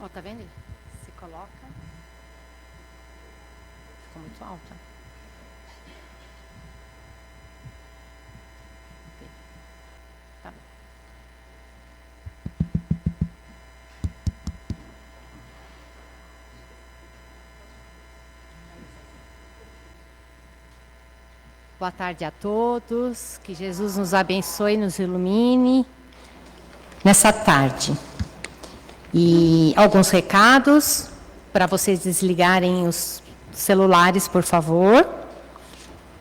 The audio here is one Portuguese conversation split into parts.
Ó, tá vendo? Se coloca. Ficou muito alta. Tá bom. Boa tarde a todos. Que Jesus nos abençoe e nos ilumine nessa tarde. E alguns recados para vocês desligarem os celulares, por favor,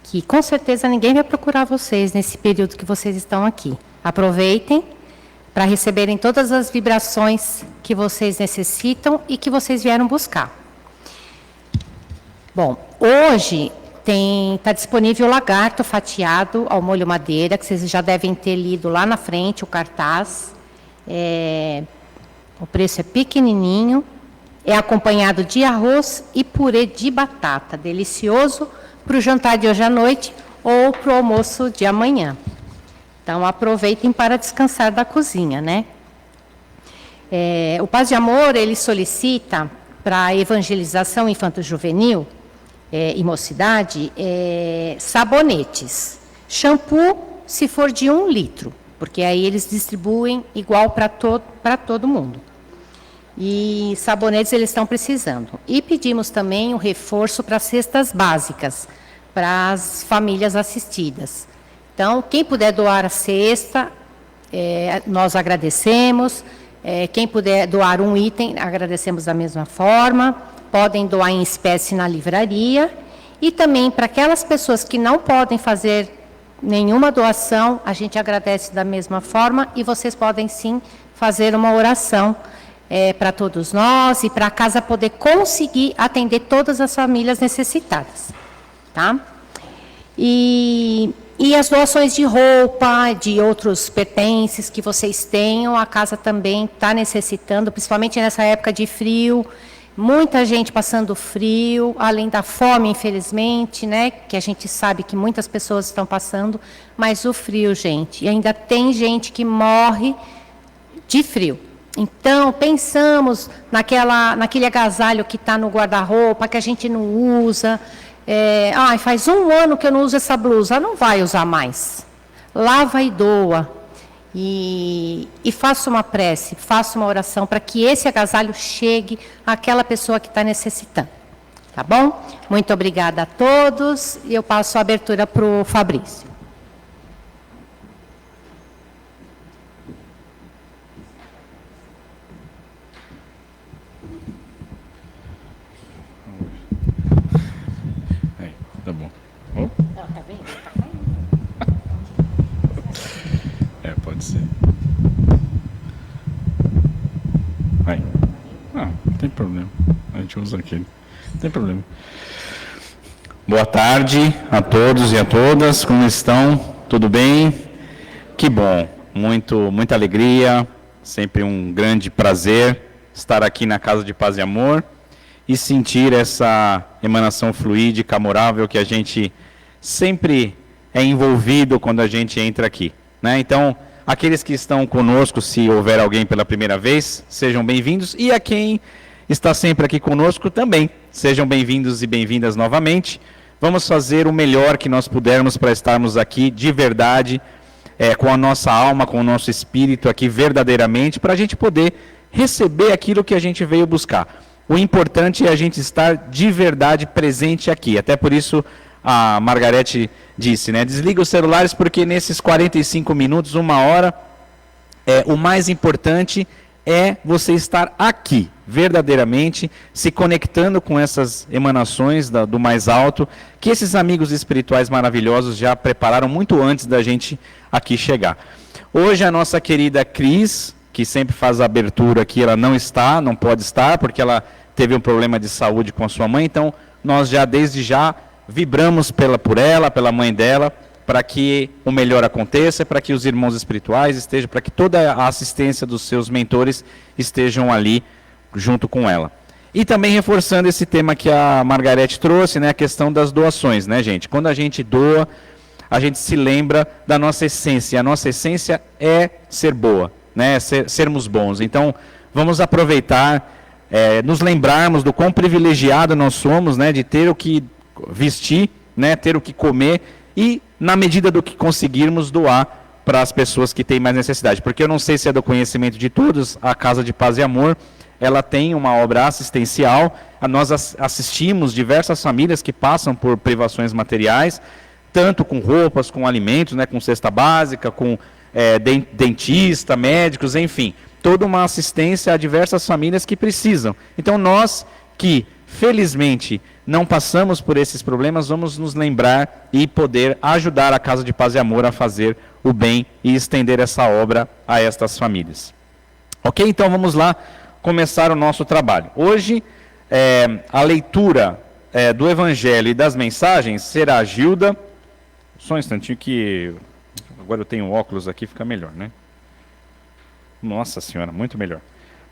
que com certeza ninguém vai procurar vocês nesse período que vocês estão aqui. Aproveitem para receberem todas as vibrações que vocês necessitam e que vocês vieram buscar. Bom, hoje está disponível o lagarto fatiado ao molho madeira, que vocês já devem ter lido lá na frente, o cartaz. O preço é pequenininho, é acompanhado de arroz e purê de batata, delicioso para o jantar de hoje à noite ou para o almoço de amanhã. Então, aproveitem para descansar da cozinha, né? O Paz de Amor, ele solicita para a evangelização infanto-juvenil e mocidade, sabonetes. Shampoo, se for de 1 litro, porque aí eles distribuem igual para todo mundo. E sabonetes eles estão precisando. E pedimos também um reforço para cestas básicas, para as famílias assistidas. Então, quem puder doar a cesta, nós agradecemos. Quem puder doar um item, agradecemos da mesma forma. Podem doar em espécie na livraria. E também para aquelas pessoas que não podem fazer nenhuma doação, a gente agradece da mesma forma. E vocês podem sim fazer uma oração para todos nós e para a casa poder conseguir atender todas as famílias necessitadas. Tá? E as doações de roupa, de outros pertences que vocês tenham, a casa também está necessitando, principalmente nessa época de frio. Muita gente passando frio, além da fome, infelizmente, né? Que a gente sabe que muitas pessoas estão passando, mas o frio, gente. E ainda tem gente que morre de frio. Então, pensamos naquele agasalho que está no guarda-roupa, que a gente não usa. Faz 1 ano que eu não uso essa blusa, não vai usar mais. Lava e doa. E faça uma prece, faça uma oração para que esse agasalho chegue àquela pessoa que está necessitando. Tá bom? Muito obrigada a todos. E eu passo a abertura para o Fabrício. Tá bom. Não, tá bem? Tá caindo. Pode ser. Vai. Não tem problema. A gente usa aquele. Não tem problema. Boa tarde a todos e a todas. Como estão? Tudo bem? Que bom. Muita alegria. Sempre um grande prazer estar aqui na Casa de Paz e Amor e sentir essa emanação fluídica, amorável que a gente sempre é envolvido quando a gente entra aqui, né? Então, aqueles que estão conosco, se houver alguém pela primeira vez, sejam bem-vindos. E a quem está sempre aqui conosco também, sejam bem-vindos e bem-vindas novamente. Vamos fazer o melhor que nós pudermos para estarmos aqui de verdade, com a nossa alma, com o nosso espírito aqui verdadeiramente, para a gente poder receber aquilo que a gente veio buscar. O importante é a gente estar de verdade presente aqui. Até por isso a Margarete disse, né? Desliga os celulares porque nesses 45 minutos, 1 hora, o mais importante é você estar aqui, verdadeiramente, se conectando com essas emanações do mais alto, que esses amigos espirituais maravilhosos já prepararam muito antes da gente aqui chegar. Hoje a nossa querida Cris, que sempre faz a abertura aqui, ela não pode estar, porque ela teve um problema de saúde com a sua mãe, então nós desde já vibramos por ela, pela mãe dela, para que o melhor aconteça, para que os irmãos espirituais estejam, para que toda a assistência dos seus mentores estejam ali junto com ela. E também reforçando esse tema que a Margarete trouxe, né, a questão das doações, né, gente? Quando a gente doa, a gente se lembra da nossa essência. A nossa essência é ser boa, né? Sermos bons. Então, vamos aproveitar nos lembrarmos do quão privilegiado nós somos, né, de ter o que vestir, né, ter o que comer e, na medida do que conseguirmos, doar para as pessoas que têm mais necessidade. Porque eu não sei se é do conhecimento de todos, a Casa de Paz e Amor, ela tem uma obra assistencial. Nós assistimos diversas famílias que passam por privações materiais, tanto com roupas, com alimentos, né, com cesta básica, com dentista, médicos, enfim, toda uma assistência a diversas famílias que precisam. Então nós que, felizmente, não passamos por esses problemas, vamos nos lembrar e poder ajudar a Casa de Paz e Amor a fazer o bem e estender essa obra a estas famílias. Ok? Então vamos lá começar o nosso trabalho. Hoje, a leitura do Evangelho e das mensagens será a Gilda. Só um instantinho que... Agora eu tenho óculos aqui, fica melhor, né? Nossa Senhora, muito melhor.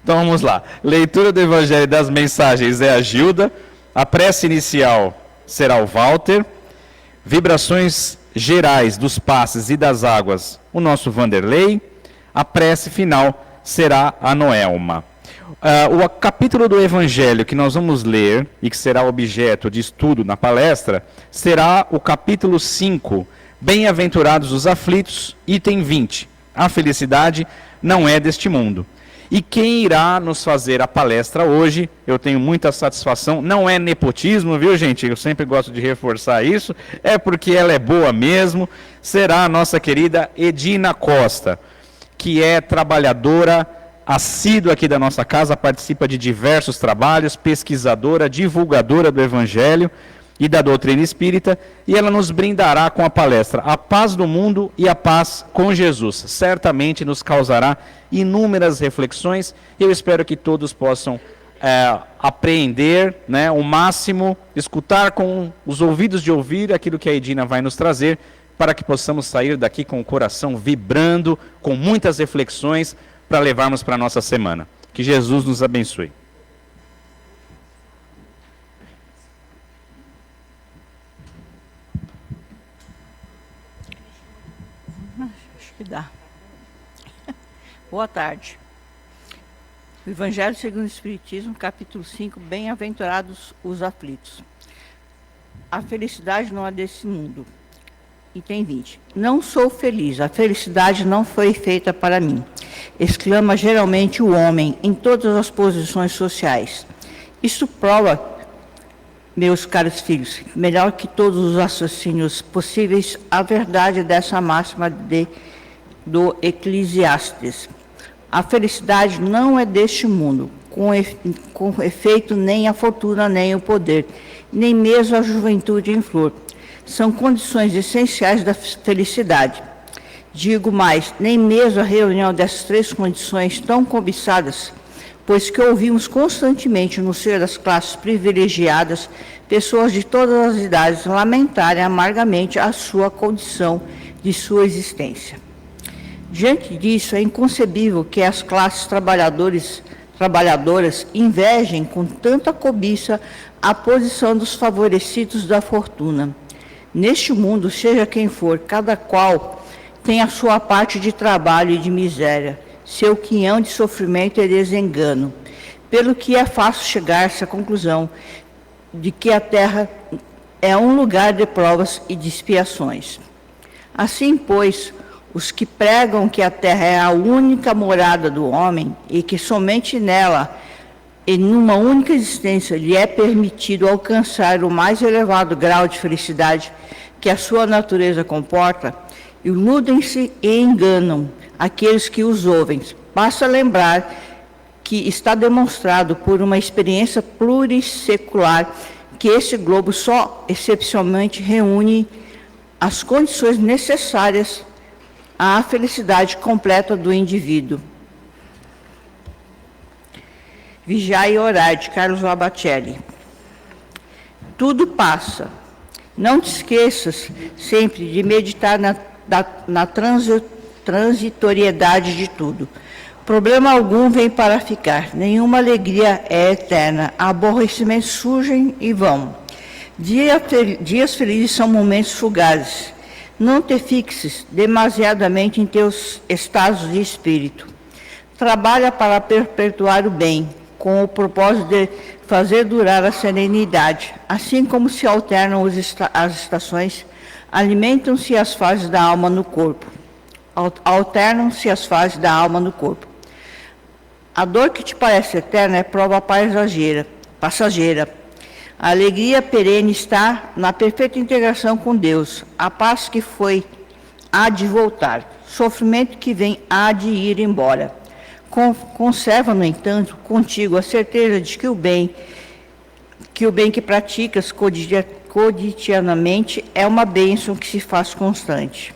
Então vamos lá. Leitura do Evangelho e das mensagens é a Gilda. A prece inicial será o Walter. Vibrações gerais dos passes e das águas, o nosso Vanderlei. A prece final será a Noelma. O capítulo do Evangelho que nós vamos ler e que será objeto de estudo na palestra será o capítulo 5, Bem-aventurados os aflitos, item 20. A felicidade não é deste mundo. E quem irá nos fazer a palestra hoje, eu tenho muita satisfação, não é nepotismo, viu gente? Eu sempre gosto de reforçar isso, é porque ela é boa mesmo, será a nossa querida Edina Costa, que é trabalhadora assídua aqui da nossa casa, participa de diversos trabalhos, pesquisadora, divulgadora do Evangelho e da doutrina espírita, e ela nos brindará com a palestra A Paz do Mundo e a Paz com Jesus. Certamente nos causará inúmeras reflexões, e eu espero que todos possam apreender, né, o máximo, escutar com os ouvidos de ouvir aquilo que a Edina vai nos trazer, para que possamos sair daqui com o coração vibrando, com muitas reflexões, para levarmos para a nossa semana. Que Jesus nos abençoe. Acho que dá. Boa tarde. O Evangelho segundo o Espiritismo, capítulo 5, Bem-aventurados os aflitos. A felicidade não é desse mundo. Item 20. Não sou feliz, a felicidade não foi feita para mim. Exclama geralmente o homem em todas as posições sociais. Isso prova, meus caros filhos, melhor que todos os raciocínios possíveis, a verdade dessa máxima do Eclesiastes. A felicidade não é deste mundo, com efeito nem a fortuna, nem o poder, nem mesmo a juventude em flor. São condições essenciais da felicidade. Digo mais, nem mesmo a reunião dessas três condições tão cobiçadas, pois que ouvimos constantemente no seio das classes privilegiadas, pessoas de todas as idades lamentarem amargamente a sua condição de sua existência. Diante disso, é inconcebível que as classes trabalhadoras invejem com tanta cobiça a posição dos favorecidos da fortuna. Neste mundo, seja quem for, cada qual tem a sua parte de trabalho e de miséria, seu quinhão de sofrimento e desengano, pelo que é fácil chegar-se à conclusão de que a terra é um lugar de provas e de expiações. Assim, pois, os que pregam que a terra é a única morada do homem e que somente nela e numa única existência lhe é permitido alcançar o mais elevado grau de felicidade que a sua natureza comporta, iludem-se e enganam aqueles que os ouvem. Basta lembrar que está demonstrado por uma experiência plurissecular que esse globo só excepcionalmente reúne as condições necessárias à felicidade completa do indivíduo. Vigiai e orai, de Carlos Labacelli. Tudo passa. Não te esqueças sempre de meditar na transitoriedade de tudo. Problema algum vem para ficar, nenhuma alegria é eterna, aborrecimentos surgem e vão. Dias felizes são momentos fugazes. Não te fixes demasiadamente em teus estados de espírito. Trabalha para perpetuar o bem. com o propósito de fazer durar a serenidade. Assim como se alternam as estações, alimentam-se as fases da alma no corpo. Alternam-se as fases da alma no corpo. A dor que te parece eterna é prova passageira. A alegria perene está na perfeita integração com Deus. A paz que foi há de voltar. Sofrimento que vem há de ir embora. Conserva, no entanto, contigo a certeza de que o bem que praticas cotidianamente é uma bênção que se faz constante.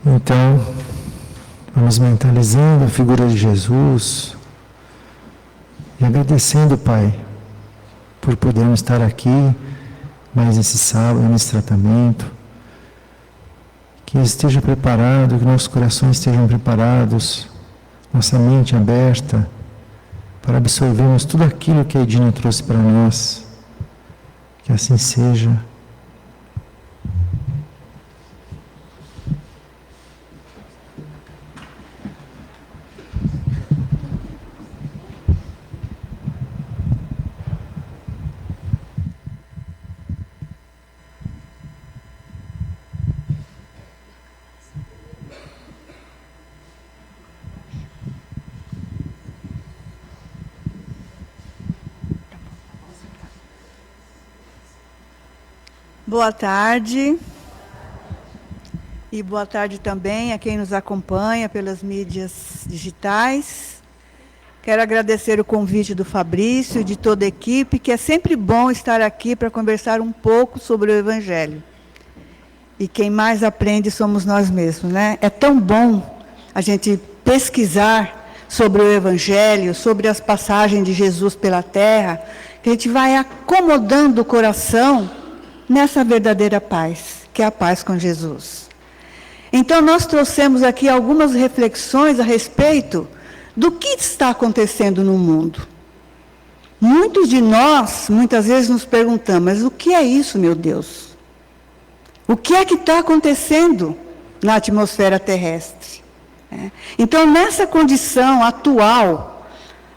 Então, vamos mentalizando a figura de Jesus e agradecendo, Pai, por podermos estar aqui mais esse sábado, nesse tratamento. Que esteja preparado, que nossos corações estejam preparados, nossa mente aberta, para absorvermos tudo aquilo que a Edina trouxe para nós. Que assim seja. Boa tarde. E boa tarde também a quem nos acompanha pelas mídias digitais. Quero agradecer o convite do Fabrício e de toda a equipe, que é sempre bom estar aqui para conversar um pouco sobre o Evangelho. E quem mais aprende somos nós mesmos, né? É tão bom a gente pesquisar sobre o Evangelho, sobre as passagens de Jesus pela terra, que a gente vai acomodando o coração nessa verdadeira paz, que é a paz com Jesus. Então, nós trouxemos aqui algumas reflexões a respeito do que está acontecendo no mundo. Muitos de nós, muitas vezes, nos perguntamos, mas o que é isso, meu Deus? O que é que está acontecendo na atmosfera terrestre? Então, nessa condição atual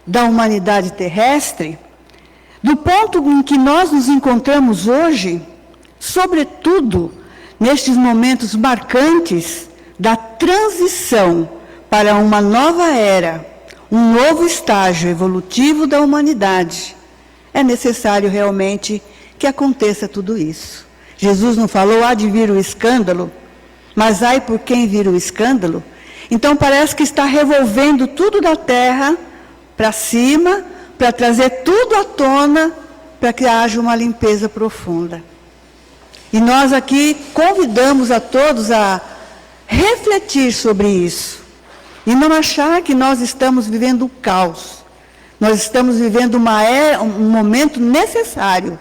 da humanidade terrestre, do ponto em que nós nos encontramos hoje, sobretudo nestes momentos marcantes da transição para uma nova era, um novo estágio evolutivo da humanidade, é necessário realmente que aconteça tudo isso. Jesus não falou, há de vir o escândalo, mas ai por quem vir o escândalo? Então parece que está revolvendo tudo da terra para cima, para trazer tudo à tona, para que haja uma limpeza profunda. E nós aqui convidamos a todos a refletir sobre isso. E não achar que nós estamos vivendo o caos. Nós estamos vivendo um momento necessário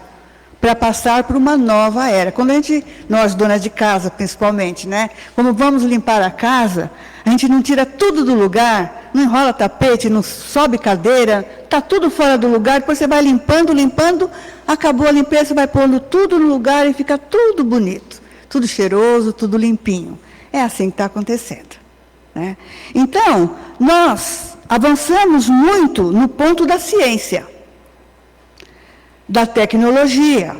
para passar por uma nova era. Quando nós donas de casa principalmente, né? Quando vamos limpar a casa, a gente não tira tudo do lugar, não enrola tapete, não sobe cadeira, está tudo fora do lugar, depois você vai limpando, acabou a limpeza, você vai pondo tudo no lugar e fica tudo bonito, tudo cheiroso, tudo limpinho. É assim que está acontecendo, né? Então, nós avançamos muito no ponto da ciência, da tecnologia,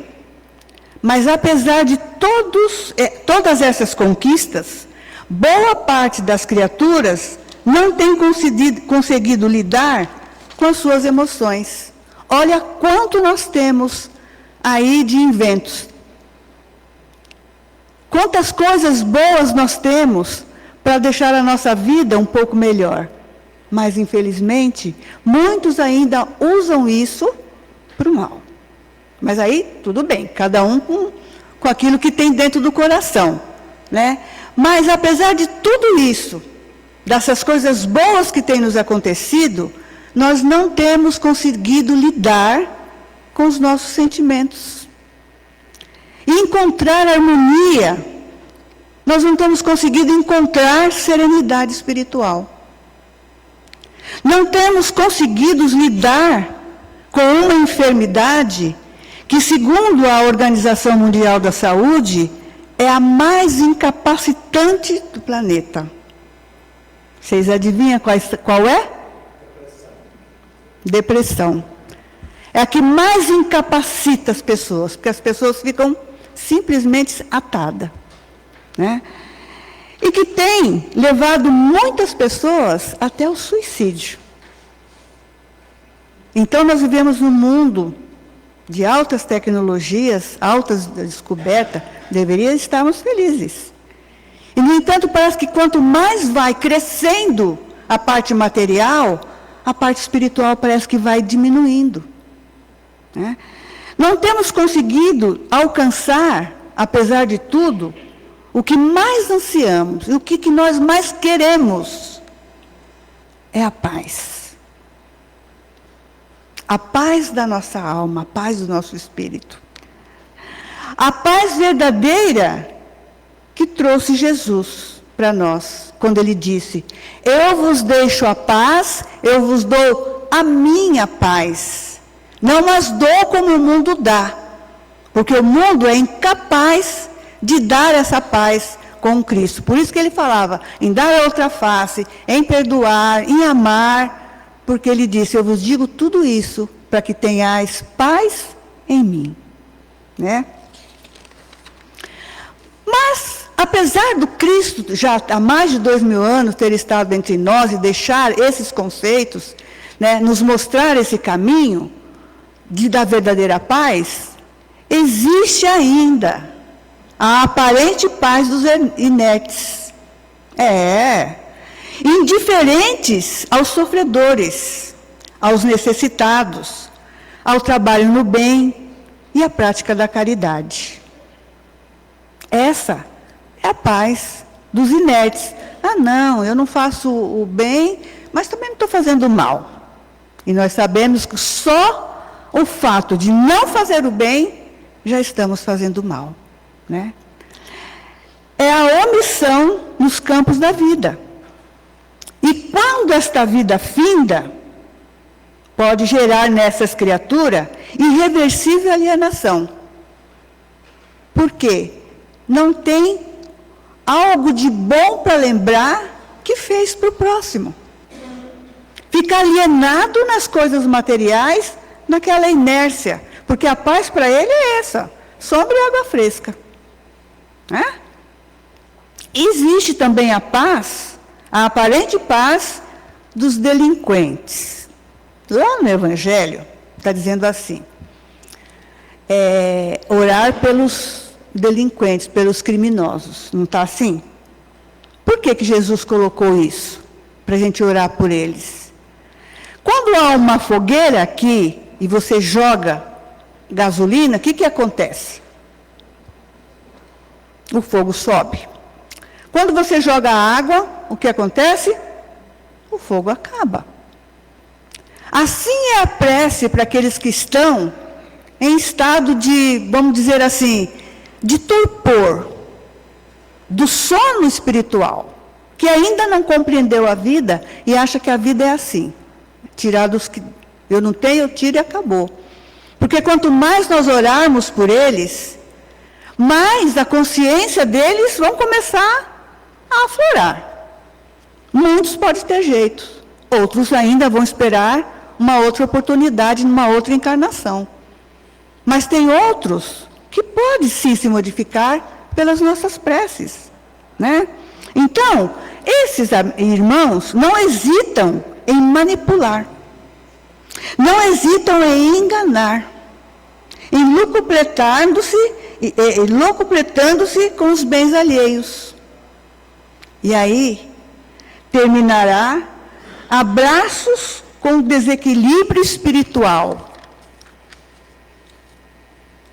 mas apesar de todas essas conquistas, boa parte das criaturas não tem conseguido lidar com as suas emoções. Olha quanto nós temos aí de inventos. Quantas coisas boas nós temos para deixar a nossa vida um pouco melhor. Mas, infelizmente, muitos ainda usam isso para o mal. Mas aí, tudo bem, cada um com aquilo que tem dentro do coração, né? Mas, apesar de tudo isso, dessas coisas boas que têm nos acontecido, nós não temos conseguido lidar com os nossos sentimentos. E encontrar harmonia, nós não temos conseguido encontrar serenidade espiritual. Não temos conseguido lidar com uma enfermidade que, segundo a Organização Mundial da Saúde, é a mais incapacitante do planeta. Vocês adivinham qual é? Depressão. É a que mais incapacita as pessoas, porque as pessoas ficam simplesmente atadas, né? E que tem levado muitas pessoas até o suicídio. Então, nós vivemos num mundo de altas tecnologias, altas descobertas, deveríamos estarmos felizes. E, no entanto, parece que quanto mais vai crescendo a parte material, a parte espiritual parece que vai diminuindo, né? Não temos conseguido alcançar, apesar de tudo, o que mais ansiamos, e o que nós mais queremos, é a paz. A paz da nossa alma, a paz do nosso espírito. A paz verdadeira que trouxe Jesus para nós, quando ele disse: eu vos deixo a paz, eu vos dou a minha paz. Não as dou como o mundo dá, porque o mundo é incapaz de dar essa paz com Cristo. Por isso que ele falava em dar a outra face, em perdoar, em amar, porque ele disse: eu vos digo tudo isso para que tenhais paz em mim, né? Mas, apesar do Cristo, já há mais de 2000 anos, ter estado entre nós e deixar esses conceitos, né, nos mostrar esse caminho da verdadeira paz, existe ainda a aparente paz dos inertes. Indiferentes aos sofredores, aos necessitados, ao trabalho no bem e à prática da caridade. Essa é a paz dos inertes. Ah, não, eu não faço o bem, mas também não estou fazendo o mal. E nós sabemos que só o fato de não fazer o bem, já estamos fazendo o mal, né? É a omissão nos campos da vida. E quando esta vida finda, pode gerar nessas criaturas irreversível alienação. Por quê? Não tem algo de bom para lembrar que fez para o próximo. Fica alienado nas coisas materiais, naquela inércia, porque a paz para ele é essa, sombra e água fresca, né? Existe também a paz, a aparente paz dos delinquentes. Lá no Evangelho, está dizendo assim: orar pelos delinquentes, pelos criminosos. Não está assim? Por que Jesus colocou isso? Para a gente orar por eles. Quando há uma fogueira aqui, e você joga gasolina, o que acontece? O fogo sobe. Quando você joga água, o que acontece? O fogo acaba. Assim é a prece para aqueles que estão em estado de, vamos dizer assim, de torpor, do sono espiritual, que ainda não compreendeu a vida e acha que a vida é assim. Tirar dos que eu não tenho, eu tiro e acabou. Porque quanto mais nós orarmos por eles, mais a consciência deles vão começar a aflorar. Muitos podem ter jeito, outros ainda vão esperar uma outra oportunidade, numa outra encarnação. Mas tem outros que podem sim se modificar pelas nossas preces, né? Então, esses irmãos não hesitam em manipular, não hesitam em enganar, em locupletando-se com os bens alheios. E aí, terminará abraços com desequilíbrio espiritual.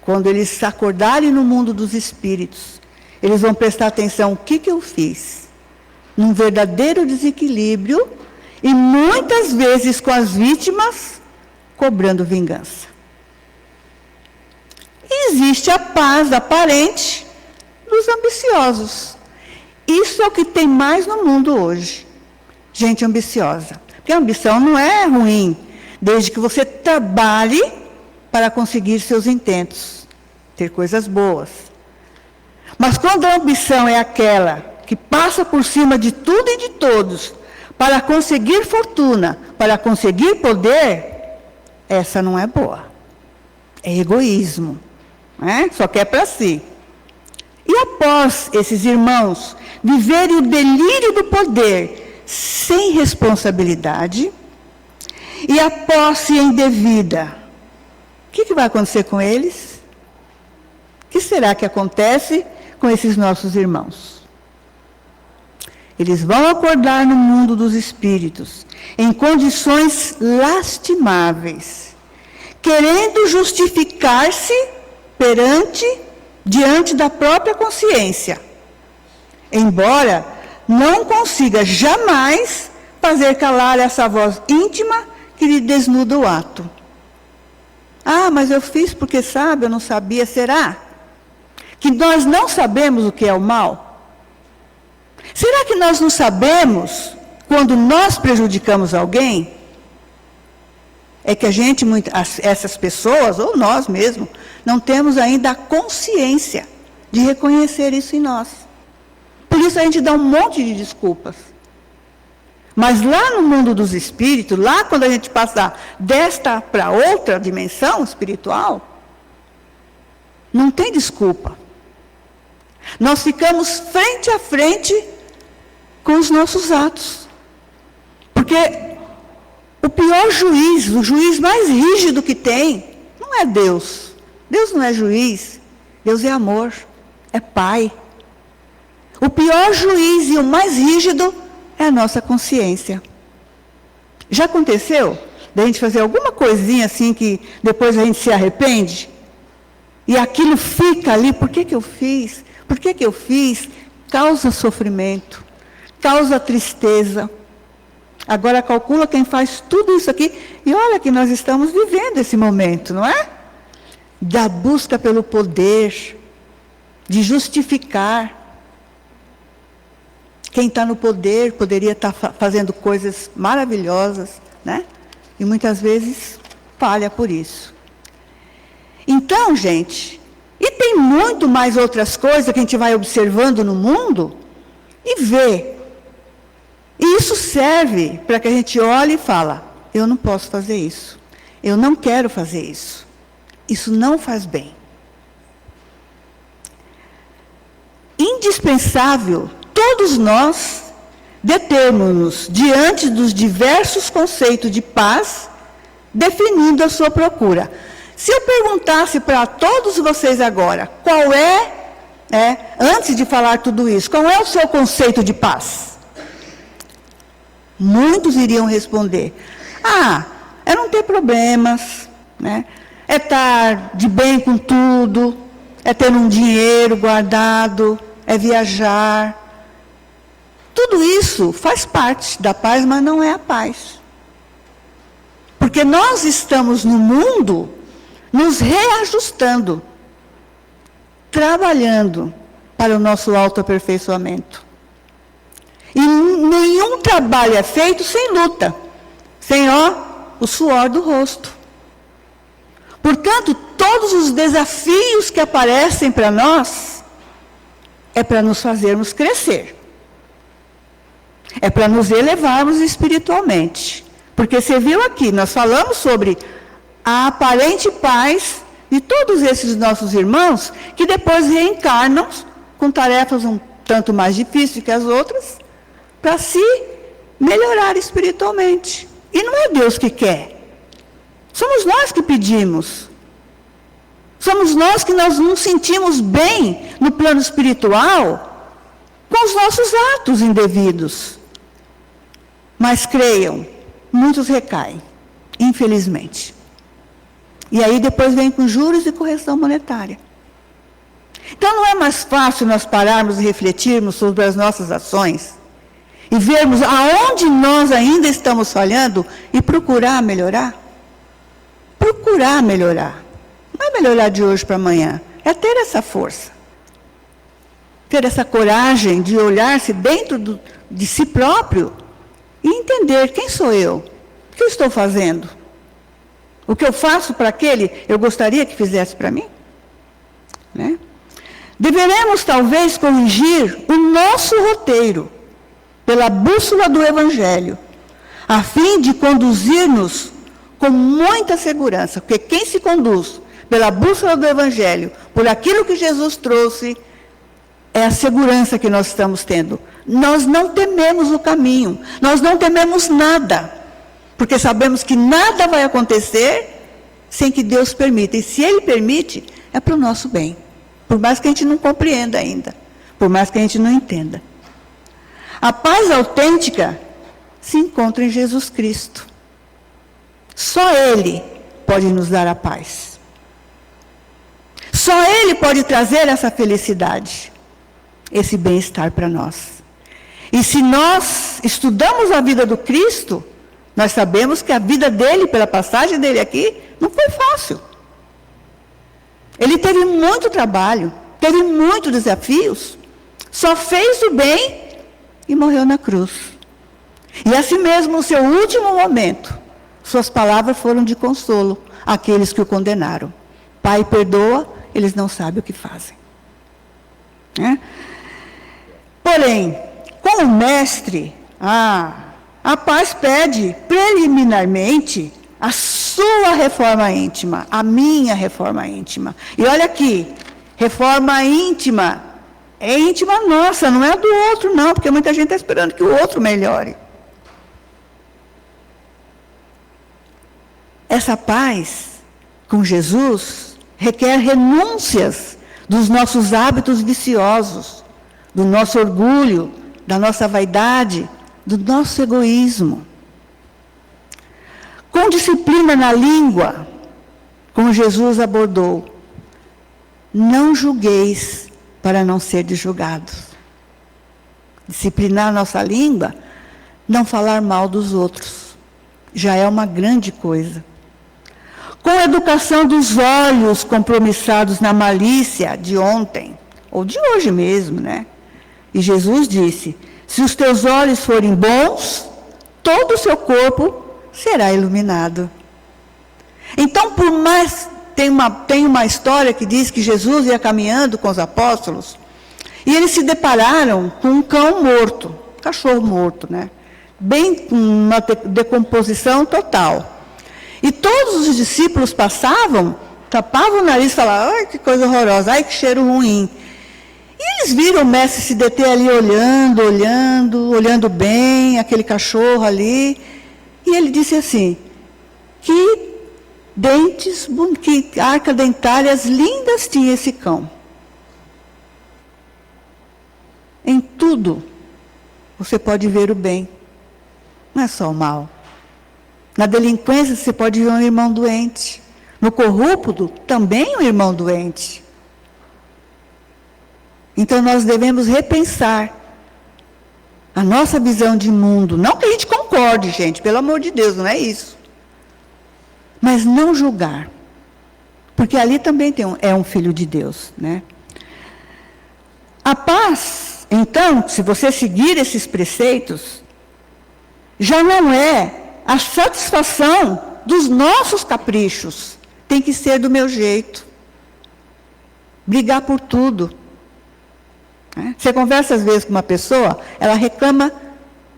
Quando eles se acordarem no mundo dos espíritos, eles vão prestar atenção: o que eu fiz? Num verdadeiro desequilíbrio, e muitas vezes com as vítimas cobrando vingança. E existe a paz aparente dos ambiciosos. Isso é o que tem mais no mundo hoje. Gente ambiciosa. Porque a ambição não é ruim, desde que você trabalhe para conseguir seus intentos, ter coisas boas. Mas quando a ambição é aquela que passa por cima de tudo e de todos, para conseguir fortuna, para conseguir poder, essa não é boa. É egoísmo, né? Só quer para si. E após esses irmãos viverem o delírio do poder sem responsabilidade e a posse indevida, o que vai acontecer com eles? O que será que acontece com esses nossos irmãos? Eles vão acordar no mundo dos espíritos, em condições lastimáveis, querendo justificar-se diante da própria consciência, embora não consiga jamais fazer calar essa voz íntima que lhe desnuda o ato. Ah, mas eu fiz porque sabe, eu não sabia. Será que nós não sabemos o que é o mal? Será que nós não sabemos quando nós prejudicamos alguém? É que essas pessoas, ou nós mesmos, não temos ainda a consciência de reconhecer isso em nós. Por isso a gente dá um monte de desculpas. Mas lá no mundo dos espíritos, lá quando a gente passar desta para outra dimensão espiritual, não tem desculpa. Nós ficamos frente a frente com os nossos atos. Porque o pior juiz, o juiz mais rígido que tem, não é Deus. Deus não é juiz, Deus é amor, é Pai. O pior juiz e o mais rígido é a nossa consciência. Já aconteceu da gente fazer alguma coisinha assim que depois a gente se arrepende? E aquilo fica ali, por que eu fiz? Por que eu fiz? Causa sofrimento, causa tristeza. Agora calcula quem faz tudo isso aqui, e olha que nós estamos vivendo esse momento, não é? Da busca pelo poder, de justificar. Quem está no poder poderia estar fazendo coisas maravilhosas, né? E muitas vezes falha por isso. Então, gente, e tem muito mais outras coisas que a gente vai observando no mundo e vê. E isso serve para que a gente olhe e fala, eu não posso fazer isso. Eu não quero fazer isso. Isso não faz bem. Indispensável todos nós determos-nos diante dos diversos conceitos de paz, definindo a sua procura. Se eu perguntasse para todos vocês agora, qual antes de falar tudo isso, qual é o seu conceito de paz? Muitos iriam responder, é não ter problemas, né? É estar de bem com tudo, é ter um dinheiro guardado, é viajar. Tudo isso faz parte da paz, mas não é a paz. Porque nós estamos no mundo nos reajustando, trabalhando para o nosso autoaperfeiçoamento. E nenhum trabalho é feito sem luta, sem o suor do rosto. Portanto, todos os desafios que aparecem para nós é para nos fazermos crescer. É para nos elevarmos espiritualmente. Porque você viu aqui, nós falamos sobre a aparente paz de todos esses nossos irmãos que depois reencarnam com tarefas um tanto mais difíceis que as outras, para se melhorar espiritualmente. E não é Deus que quer. Somos nós que pedimos. Somos nós que nós nos sentimos bem no plano espiritual com os nossos atos indevidos. Mas creiam, muitos recaem, infelizmente. E aí depois vem com juros e correção monetária. Então não é mais fácil nós pararmos e refletirmos sobre as nossas ações e vermos aonde nós ainda estamos falhando e procurar melhorar? Procurar melhorar. Não é melhorar de hoje para amanhã, é ter essa força. Ter essa coragem de olhar-se dentro de si próprio e entender quem sou eu, o que eu estou fazendo. O que eu faço para aquele, eu gostaria que fizesse para mim? Né? Deveremos, talvez, corrigir o nosso roteiro pela bússola do Evangelho, a fim de conduzir-nos com muita segurança, porque quem se conduz pela bússola do Evangelho, por aquilo que Jesus trouxe, é a segurança que nós estamos tendo. Nós não tememos o caminho, nós não tememos nada, porque sabemos que nada vai acontecer sem que Deus permita. E se Ele permite, é para o nosso bem. Por mais que a gente não compreenda ainda, por mais que a gente não entenda. A paz autêntica se encontra em Jesus Cristo. Só Ele pode nos dar a paz. Só Ele pode trazer essa felicidade, esse bem-estar para nós. E se nós estudamos a vida do Cristo, nós sabemos que a vida dele, pela passagem dele aqui, não foi fácil. Ele teve muito trabalho, teve muitos desafios, só fez o bem e morreu na cruz. E assim mesmo, no seu último momento, suas palavras foram de consolo àqueles que o condenaram. Pai, perdoa, eles não sabem o que fazem. Porém, com o mestre, a paz pede preliminarmente a sua reforma íntima, a minha reforma íntima. E olha aqui, reforma íntima é íntima nossa, não é a do outro não, porque muita gente está esperando que o outro melhore. Essa paz com Jesus requer renúncias dos nossos hábitos viciosos, do nosso orgulho, da nossa vaidade, do nosso egoísmo. Com disciplina na língua, como Jesus abordou, não julgueis para não serdes julgados. Disciplinar nossa língua, não falar mal dos outros, já é uma grande coisa. Com a educação dos olhos compromissados na malícia de ontem, ou de hoje mesmo, né? E Jesus disse, se os teus olhos forem bons, todo o seu corpo será iluminado. Então, por mais... Tem uma história que diz que Jesus ia caminhando com os apóstolos, e eles se depararam com um cão morto, um cachorro morto, né? Bem com uma decomposição total. E todos os discípulos passavam, tapavam o nariz e falavam, ai, que coisa horrorosa, ai, que cheiro ruim. E eles viram o mestre se deter ali olhando bem, aquele cachorro ali. E ele disse assim, que arcas dentárias lindas tinha esse cão. Em tudo, você pode ver o bem, não é só o mal. Na delinquência, você pode ver um irmão doente. No corrupto, também um irmão doente. Então, nós devemos repensar a nossa visão de mundo. Não que a gente concorde, gente, pelo amor de Deus, não é isso. Mas não julgar. Porque ali também é um filho de Deus, né? A paz, então, se você seguir esses preceitos, já não é a satisfação dos nossos caprichos. Tem que ser do meu jeito. Brigar por tudo. Você conversa às vezes com uma pessoa, ela reclama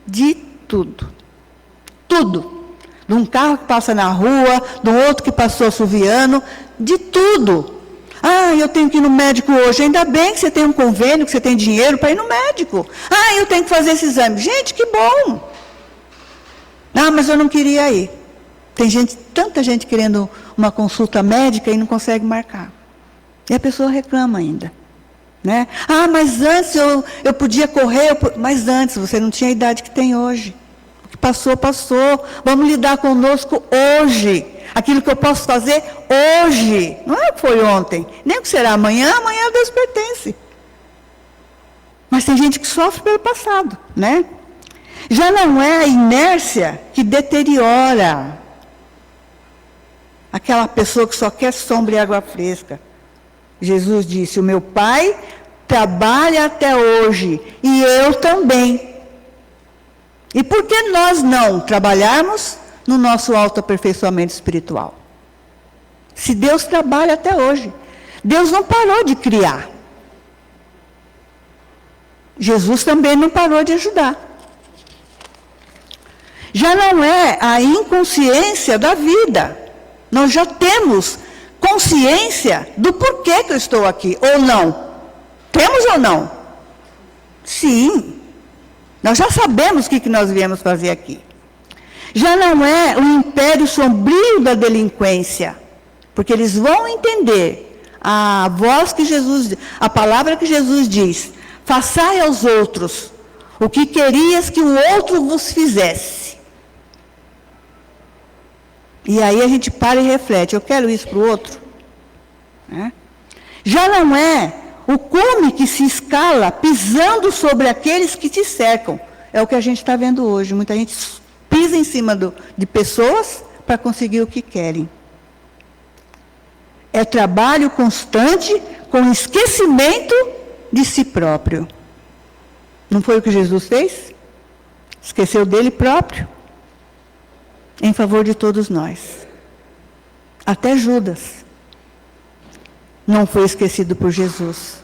de tudo. Tudo. De um carro que passa na rua, de um outro que passou assoviando, de tudo. Ah, eu tenho que ir no médico hoje. Ainda bem que você tem um convênio, que você tem dinheiro para ir no médico. Ah, eu tenho que fazer esse exame. Gente, que bom! Ah, mas eu não queria ir. Tem tanta gente querendo uma consulta médica e não consegue marcar. E a pessoa reclama ainda. Né? Ah, mas antes eu podia correr, mas antes você não tinha a idade que tem hoje. O que passou, passou. Vamos lidar conosco hoje. Aquilo que eu posso fazer hoje. Não é o que foi ontem. Nem o que será amanhã, amanhã a Deus pertence. Mas tem gente que sofre pelo passado, né? Já não é a inércia que deteriora aquela pessoa que só quer sombra e água fresca. Jesus disse, o meu Pai trabalha até hoje, e eu também. E por que nós não trabalharmos no nosso autoaperfeiçoamento espiritual? Se Deus trabalha até hoje. Deus não parou de criar. Jesus também não parou de ajudar. Já não é a inconsciência da vida. Nós já temos consciência do porquê que eu estou aqui, ou não. Temos ou não? Sim. Nós já sabemos o que nós viemos fazer aqui. Já não é o império sombrio da delinquência, porque eles vão entender a voz que Jesus, a palavra que Jesus diz: façai aos outros o que querias que o outro vos fizesse. E aí a gente para e reflete: eu quero isso para o outro? Já não é o cume que se escala pisando sobre aqueles que te cercam. É o que a gente está vendo hoje. Muita gente pisa em cima de pessoas para conseguir o que querem. É trabalho constante com esquecimento de si próprio. Não foi o que Jesus fez? Esqueceu dele próprio em favor de todos nós. Até Judas não foi esquecido por Jesus,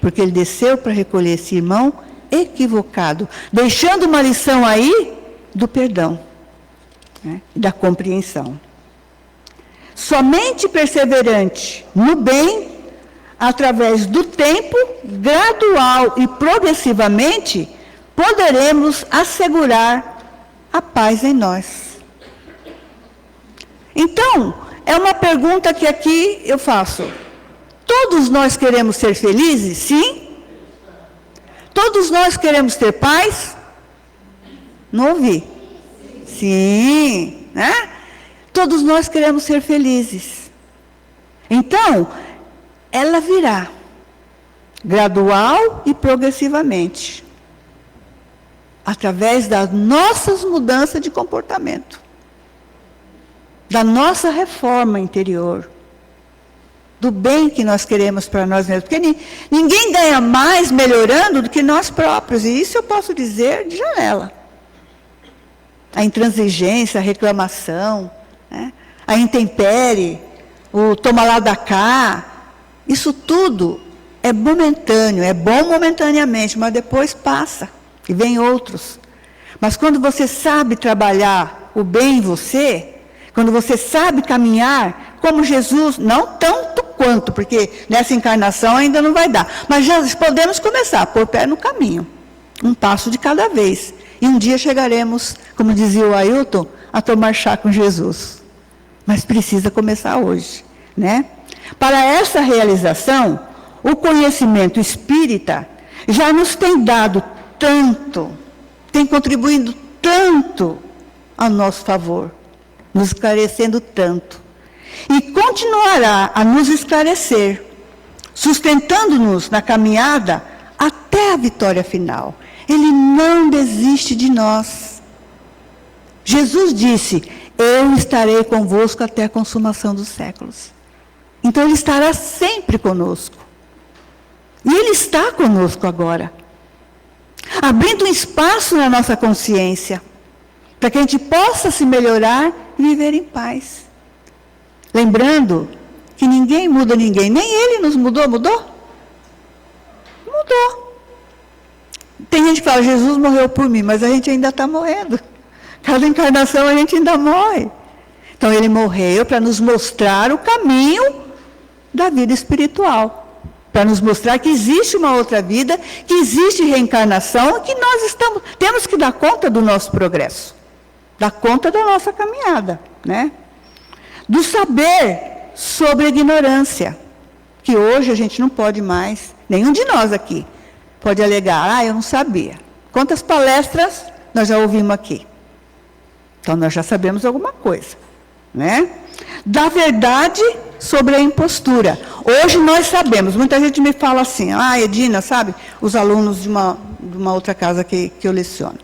porque ele desceu para recolher esse irmão equivocado, deixando uma lição aí do perdão, da compreensão. Somente perseverante no bem, através do tempo, gradual e progressivamente, poderemos assegurar a paz em nós. Então, é uma pergunta que aqui eu faço. Todos nós queremos ser felizes? Sim. Todos nós queremos ter paz? Não ouvi. Sim, né? Todos nós queremos ser felizes. Então, ela virá, gradual e progressivamente, através das nossas mudanças de comportamento, da nossa reforma interior, do bem que nós queremos para nós mesmos. Porque ninguém ganha mais melhorando do que nós próprios. E isso eu posso dizer de janela. A intransigência, a reclamação, a intempérie, o toma lá da cá. Isso tudo é momentâneo, é bom momentaneamente, mas depois passa e vem outros. Mas quando você sabe trabalhar o bem em você, quando você sabe caminhar como Jesus, não tanto quanto, porque nessa encarnação ainda não vai dar, mas já podemos começar a pôr pé no caminho, um passo de cada vez. E um dia chegaremos, como dizia o Ailton, a tomar chá com Jesus. Mas precisa começar hoje, né? Para essa realização, o conhecimento espírita já nos tem dado tanto, tem contribuído tanto a nosso favor, nos esclarecendo tanto. E continuará a nos esclarecer, sustentando-nos na caminhada até a vitória final. Ele não desiste de nós. Jesus disse: eu estarei convosco até a consumação dos séculos. Então Ele estará sempre conosco. E Ele está conosco agora, abrindo um espaço na nossa consciência, para que a gente possa se melhorar e viver em paz. Lembrando que ninguém muda ninguém, nem Ele nos mudou, mudou? Mudou. Tem gente que fala: Jesus morreu por mim, mas a gente ainda está morrendo. Cada encarnação a gente ainda morre. Então Ele morreu para nos mostrar o caminho da vida espiritual, para nos mostrar que existe uma outra vida, que existe reencarnação, que nós temos que dar conta do nosso progresso, dar conta da nossa caminhada, né? Do saber sobre a ignorância, que hoje a gente não pode mais, nenhum de nós aqui pode alegar: eu não sabia. Quantas palestras nós já ouvimos aqui? Então nós já sabemos alguma coisa, né? Da verdade sobre a impostura. Hoje nós sabemos. Muita gente me fala assim: Edina, sabe? Os alunos de uma outra casa que eu leciono.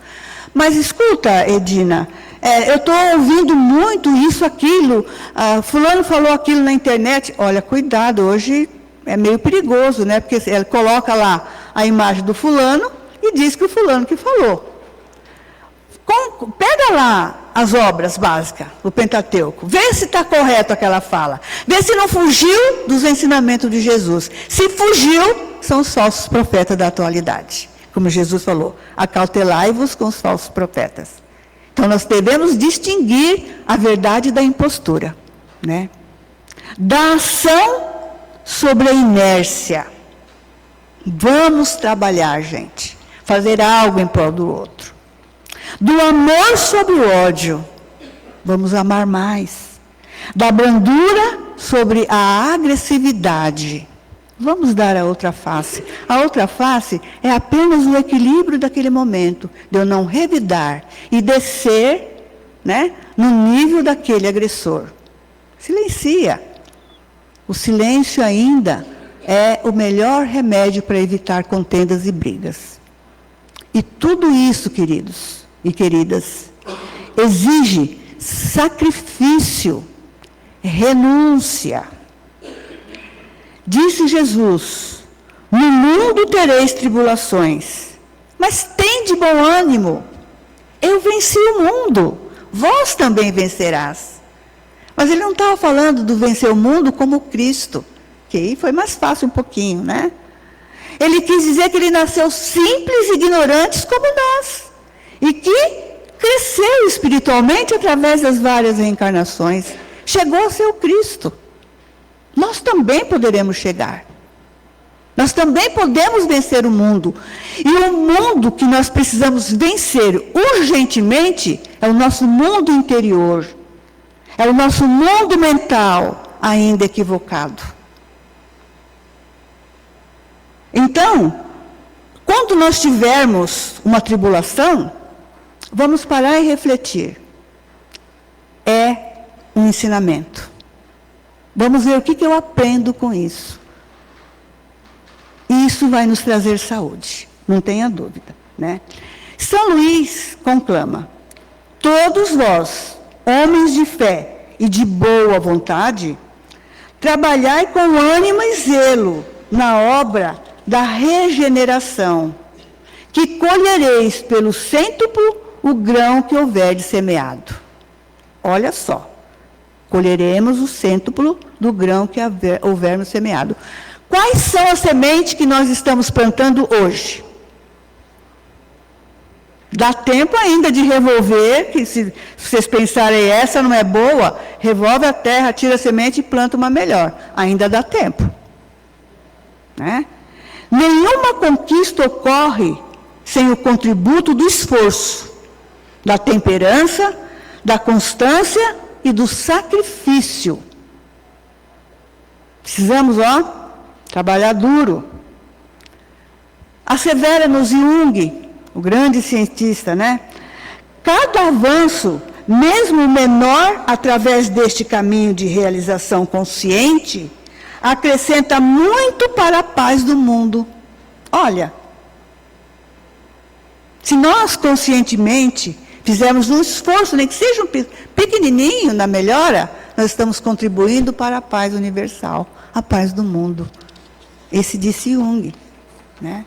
Mas escuta, Edina, eu estou ouvindo muito isso, aquilo. Fulano falou aquilo na internet. Olha, cuidado, hoje é meio perigoso, né? Porque ele coloca lá a imagem do fulano e diz que o fulano que falou. Pega lá as obras básicas, o Pentateuco. Vê se está correto aquela fala. Vê se não fugiu dos ensinamentos de Jesus. Se fugiu, são os falsos profetas da atualidade. Como Jesus falou, acautelai-vos com os falsos profetas. Então, nós devemos distinguir a verdade da impostura, né? Da ação sobre a inércia. Vamos trabalhar, gente. Fazer algo em prol do outro. Do amor sobre o ódio. Vamos amar mais. Da brandura sobre a agressividade. Vamos dar a outra face. A outra face é apenas o equilíbrio daquele momento, de eu não revidar e descer, né, no nível daquele agressor. Silencia. O silêncio ainda é o melhor remédio para evitar contendas e brigas. E tudo isso, queridos e queridas, exige sacrifício, renúncia. Disse Jesus, no mundo tereis tribulações, mas tende bom ânimo. Eu venci o mundo, vós também vencerás. Mas ele não estava falando do vencer o mundo como Cristo, que aí foi mais fácil um pouquinho, né? Ele quis dizer que ele nasceu simples e ignorantes como nós. E que cresceu espiritualmente através das várias reencarnações. Chegou a ser o Cristo. Nós também poderemos chegar. Nós também podemos vencer o mundo. E o mundo que nós precisamos vencer urgentemente é o nosso mundo interior. É o nosso mundo mental ainda equivocado. Então, quando nós tivermos uma tribulação, vamos parar e refletir. É um ensinamento. Vamos ver o que eu aprendo com isso. E isso vai nos trazer saúde, não tenha dúvida, né? São Luís conclama: todos vós, homens de fé e de boa vontade, trabalhai com ânimo e zelo na obra da regeneração, que colhereis pelo cêntuplo o grão que houver semeado. Olha só, colheremos o cêntuplo do grão que houvermos semeado. Quais são as sementes que nós estamos plantando hoje? Dá tempo ainda de revolver, que se vocês pensarem essa não é boa, revolve a terra, tira a semente e planta uma melhor. Ainda dá tempo. Né? Nenhuma conquista ocorre sem o contributo do esforço, da temperança, da constância e do sacrifício. Precisamos, trabalhar duro. Assevera-nos Jung, o grande cientista, né? Cada avanço, mesmo menor, através deste caminho de realização consciente, acrescenta muito para a paz do mundo. Olha, se nós conscientemente fizermos um esforço, nem que seja um pequenininho na melhora, nós estamos contribuindo para a paz universal, a paz do mundo. Esse disse Jung, né?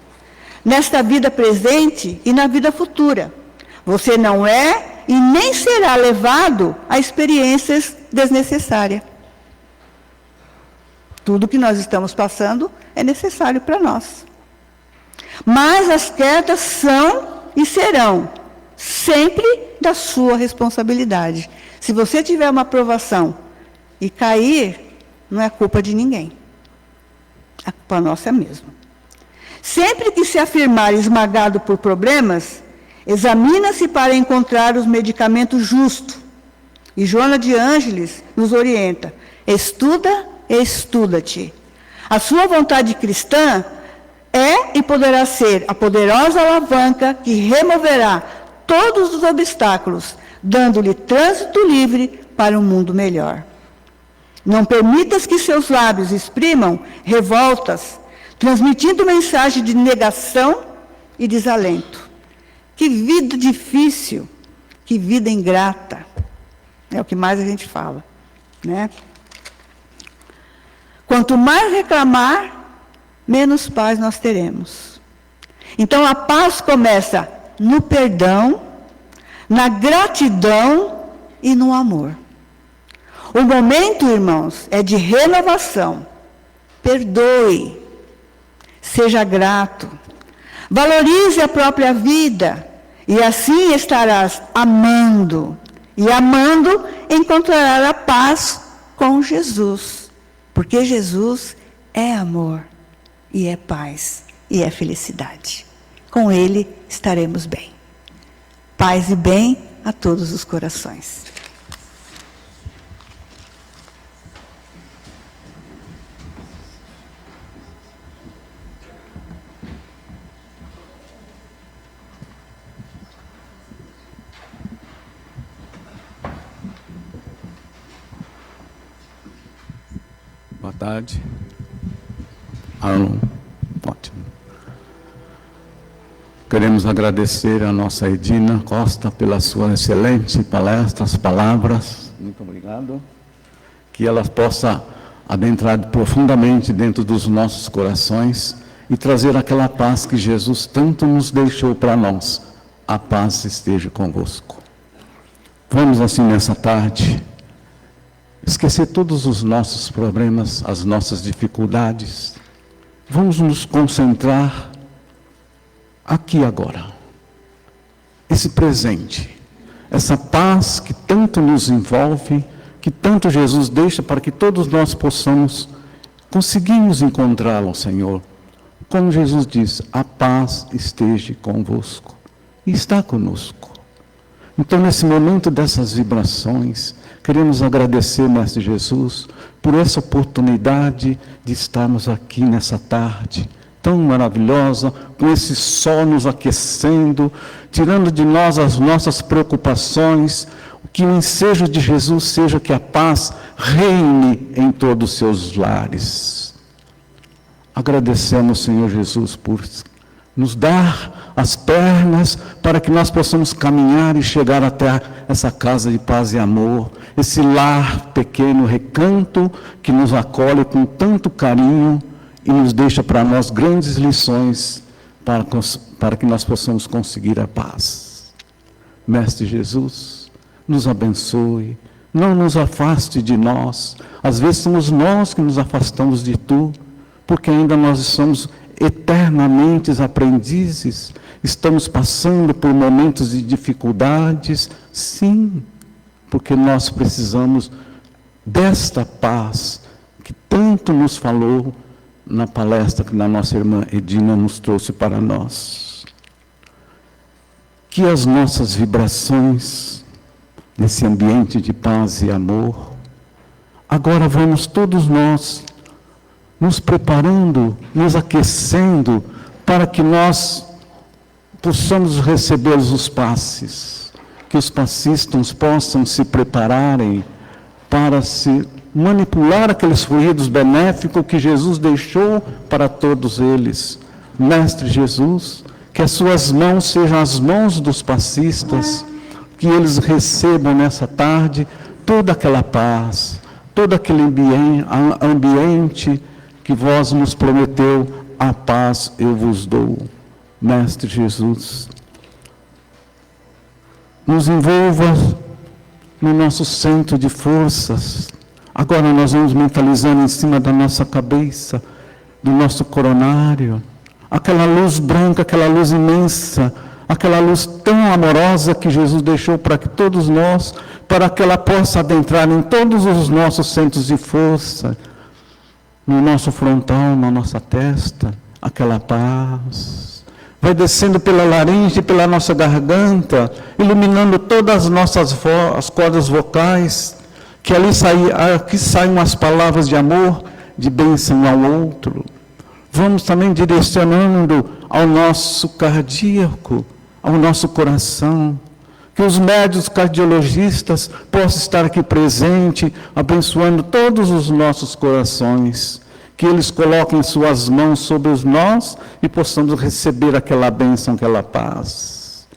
Nesta vida presente e na vida futura, você não é e nem será levado a experiências desnecessárias. Tudo que nós estamos passando é necessário para nós. Mas as quedas são e serão sempre da sua responsabilidade. Se você tiver uma provação e cair, não é culpa de ninguém. A culpa nossa é mesmo. Sempre que se afirmar esmagado por problemas, examina-se para encontrar os medicamentos justos. E Joana de Ângeles nos orienta: estuda e estuda-te. A sua vontade cristã é e poderá ser a poderosa alavanca que removerá todos os obstáculos, dando-lhe trânsito livre para um mundo melhor. Não permitas que seus lábios exprimam revoltas, transmitindo mensagem de negação e desalento. Que vida difícil, que vida ingrata. É o que mais a gente fala, né? Quanto mais reclamar, menos paz nós teremos. Então a paz começa no perdão, na gratidão e no amor. O momento, irmãos, é de renovação. Perdoe, seja grato, valorize a própria vida e assim estarás amando. E amando encontrarás a paz com Jesus, porque Jesus é amor e é paz e é felicidade. Com Ele estaremos bem. Paz e bem a todos os corações. Boa tarde. Arlon, ótimo. Queremos agradecer a nossa Edina Costa pela sua excelente palestra, as palavras. Muito obrigado. Que ela possa adentrar profundamente dentro dos nossos corações e trazer aquela paz que Jesus tanto nos deixou para nós. A paz esteja convosco. Vamos assim nessa tarde esquecer todos os nossos problemas, as nossas dificuldades. Vamos nos concentrar aqui agora. Esse presente, essa paz que tanto nos envolve, que tanto Jesus deixa para que todos nós possamos conseguirmos encontrá-lo, Senhor. Como Jesus diz, a paz esteja convosco. E está conosco. Então, nesse momento dessas vibrações, queremos agradecer, Mestre Jesus, por essa oportunidade de estarmos aqui nessa tarde tão maravilhosa, com esse sol nos aquecendo, tirando de nós as nossas preocupações, que o ensejo de Jesus seja que a paz reine em todos os seus lares. Agradecemos, Senhor Jesus, por nos dar as pernas para que nós possamos caminhar e chegar até essa casa de paz e amor, esse lar pequeno, recanto, que nos acolhe com tanto carinho e nos deixa para nós grandes lições para que nós possamos conseguir a paz. Mestre Jesus, nos abençoe, não nos afaste de nós. Às vezes somos nós que nos afastamos de Tu, porque ainda nós somos eternamente aprendizes, estamos passando por momentos de dificuldades, sim, porque nós precisamos desta paz que tanto nos falou na palestra que a nossa irmã Edina nos trouxe para nós. Que as nossas vibrações nesse ambiente de paz e amor, agora vamos todos nós nos preparando, nos aquecendo, para que nós possamos receber os passes, que os passistas possam se prepararem para se manipular aqueles fluidos benéficos que Jesus deixou para todos eles. Mestre Jesus, que as suas mãos sejam as mãos dos passistas, que eles recebam nessa tarde toda aquela paz, todo aquele ambiente que vós nos prometeu, a paz eu vos dou. Mestre Jesus, nos envolva no nosso centro de forças. Agora nós vamos mentalizando em cima da nossa cabeça, do nosso coronário, aquela luz branca, aquela luz imensa, aquela luz tão amorosa que Jesus deixou para que todos nós, para que ela possa adentrar em todos os nossos centros de força, no nosso frontal, na nossa testa, aquela paz. Vai descendo pela laringe, pela nossa garganta, iluminando todas as nossas as cordas vocais, que aqui saiam as palavras de amor, de bênção ao outro. Vamos também direcionando ao nosso cardíaco, ao nosso coração, que os médicos cardiologistas possam estar aqui presentes, abençoando todos os nossos corações, que eles coloquem suas mãos sobre nós e possamos receber aquela bênção, aquela paz.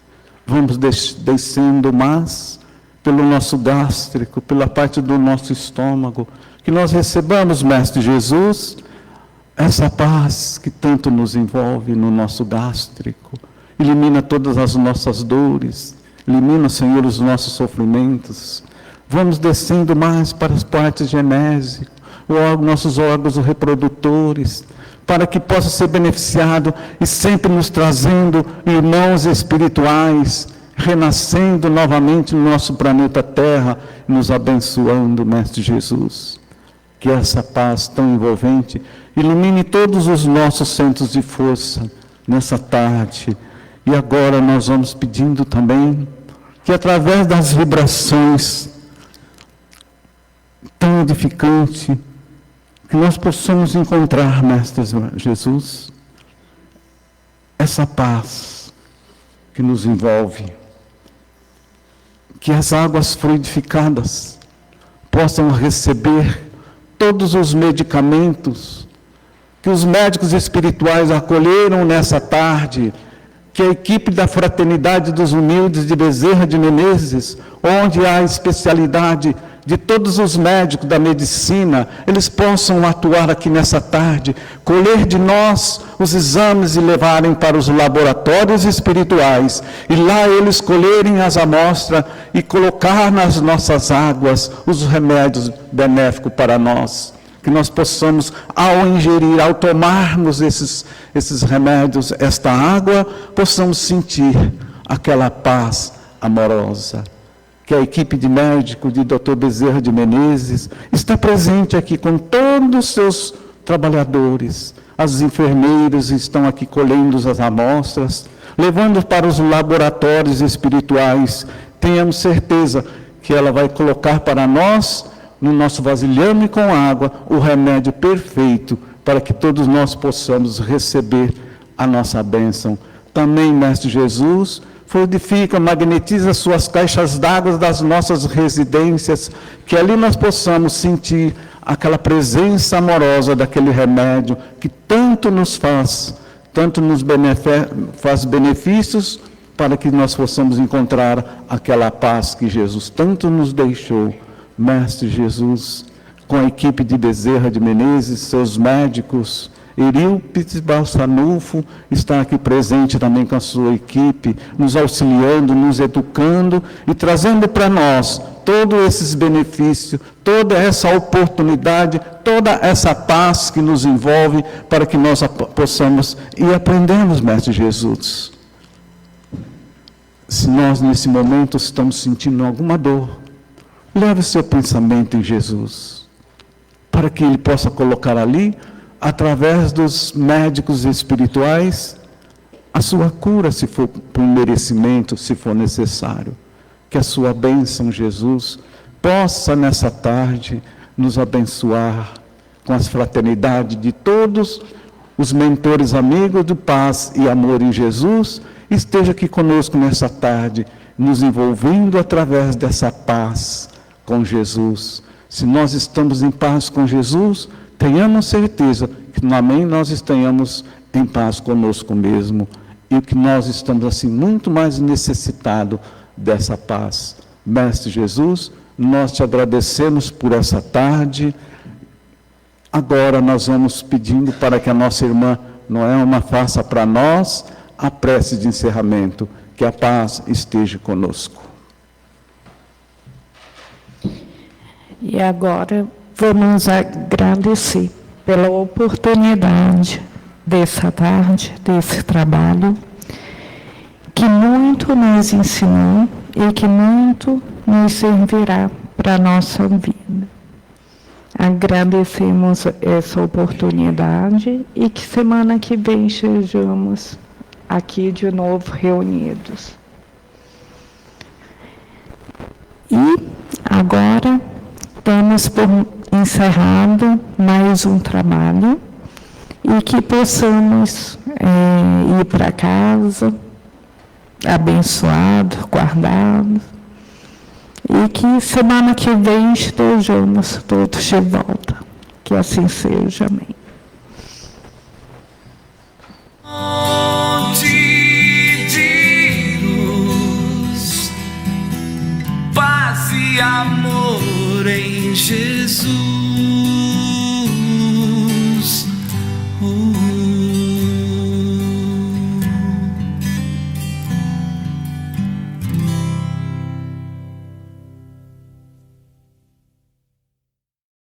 Vamos descendo mais pelo nosso gástrico, pela parte do nosso estômago, que nós recebamos, Mestre Jesus, essa paz que tanto nos envolve no nosso gástrico. Elimina todas as nossas dores, elimina, Senhor, os nossos sofrimentos, Vamos descendo mais para as partes genésicas, nossos órgãos reprodutores, para que possa ser beneficiado e sempre nos trazendo irmãos espirituais, renascendo novamente no nosso planeta Terra, nos abençoando, Mestre Jesus. Que essa paz tão envolvente ilumine todos os nossos centros de força nessa tarde. E agora nós vamos pedindo também que através das vibrações tão edificantes, que nós possamos encontrar, Mestre Jesus, essa paz que nos envolve. Que as águas fluidificadas possam receber todos os medicamentos que os médicos espirituais acolheram nessa tarde, que a equipe da Fraternidade dos Humildes de Bezerra de Menezes, onde há a especialidade de todos os médicos da medicina, eles possam atuar aqui nessa tarde, colher de nós os exames e levarem para os laboratórios espirituais, e lá eles colherem as amostras e colocar nas nossas águas os remédios benéficos para nós. Que nós possamos, ao ingerir, ao tomarmos esses remédios, esta água, possamos sentir aquela paz amorosa. Que a equipe de médicos de Dr. Bezerra de Menezes está presente aqui com todos os seus trabalhadores. As enfermeiras estão aqui colhendo as amostras, levando para os laboratórios espirituais. Tenhamos certeza que ela vai colocar para nós, no nosso vasilhame com água, o remédio perfeito, para que todos nós possamos receber a nossa bênção. Também, Mestre Jesus, fluidifica, magnetiza suas caixas d'água das nossas residências, que ali nós possamos sentir aquela presença amorosa daquele remédio que tanto nos faz, tanto nos faz benefícios, para que nós possamos encontrar aquela paz que Jesus tanto nos deixou. Mestre Jesus, com a equipe de Bezerra de Menezes, seus médicos, Eurípides Balsanufo está aqui presente também com a sua equipe, nos auxiliando, nos educando e trazendo para nós todos esses benefícios, toda essa oportunidade, toda essa paz que nos envolve, para que nós possamos ir aprendendo, Mestre Jesus. Se nós nesse momento estamos sentindo alguma dor, leve o seu pensamento em Jesus, para que Ele possa colocar ali, através dos médicos espirituais, a sua cura, se for por merecimento, se for necessário. Que a sua bênção, Jesus, possa nessa tarde nos abençoar com as fraternidades de todos os mentores amigos de paz e amor em Jesus. Esteja aqui conosco nessa tarde, nos envolvendo através dessa paz com Jesus. Se nós estamos em paz com Jesus, tenhamos certeza que também nós estamos em paz conosco mesmo, e que nós estamos assim muito mais necessitados dessa paz. Mestre Jesus, nós te agradecemos por essa tarde. Agora nós vamos pedindo para que a nossa irmã Noelma faça para nós a prece de encerramento. Que a paz esteja conosco. E agora vamos agradecer pela oportunidade dessa tarde, desse trabalho, que muito nos ensinou e que muito nos servirá para a nossa vida. Agradecemos essa oportunidade e que semana que vem estejamos aqui de novo reunidos. E agora damos por encerrado mais um trabalho e que possamos ir para casa abençoados, guardados, e que semana que vem estejamos todos de volta. Que assim seja. Amém. De luz, paz e amor em Jesus.